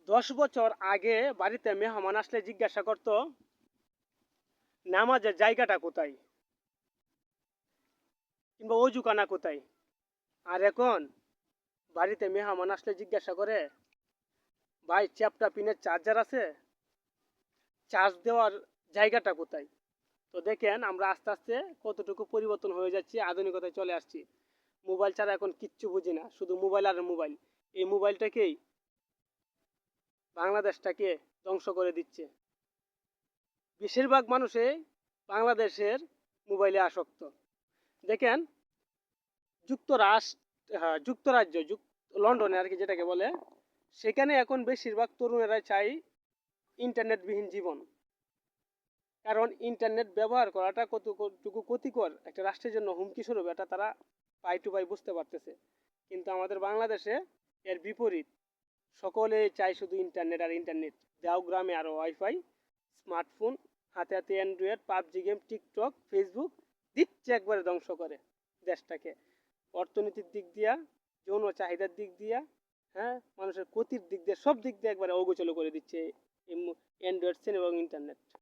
10 বছর আগে বাড়িতে মেহমান আসলে জিজ্ঞাসা করতো নামাজের জায়গাটা কোথায় কিংবা অজুখানা কোথায়। আর এখন বাড়িতে মেহমান আসলে জিজ্ঞাসা করে ভাই চ্যাপটা পিনের চার্জার আছে, চার্জ দেওয়ার জায়গাটা কোথায়। তো দেখেন আমরা আস্তে আস্তে কতটুকু পরিবর্তন হয়ে যাচ্ছে, আধুনিকতায় চলে আসছি। মোবাইল ছাড়া এখন কিচ্ছু বুঝি না, শুধু মোবাইল আর মোবাইল। এই মোবাইলটাকেই বাংলাদেশটাকে ধ্বংস করে দিচ্ছে। বেশিরভাগ মানুষই বাংলাদেশের মোবাইলে আসক্ত। দেখেন যুক্তরাষ্ট্র, হ্যাঁ যুক্তরাজ্য, লন্ডনে আর কি যেটাকে বলে, সেখানে এখন বেশিরভাগ তরুণেরাই চাই ইন্টারনেটবিহীন জীবন। কারণ ইন্টারনেট ব্যবহার করাটা কতটুকু ক্ষতিকর একটা রাষ্ট্রের জন্য, হুমকি স্বরূপ, এটা তারা পাই টু পাই বুঝতে পারতেছে। কিন্তু আমাদের বাংলাদেশে এর বিপরীত, সকলে চায় শুধু ইন্টারনেট আর ইন্টারনেট। দেও গ্রামে আরও ওয়াইফাই, স্মার্টফোন, হাতে হাতে Android, PUBG game, TikTok, Facebook দিচ্ছে একবারে ধ্বংস করে দেশটাকে। অর্থনীতির দিক দিয়া, যৌন চাহিদার দিক দিয়া, হ্যাঁ মানুষের ক্ষতির দিক দিয়ে, সব দিক দিয়ে একবারে অগোচর করে দিচ্ছে অ্যান্ড্রয়েড সেন এবং ইন্টারনেট।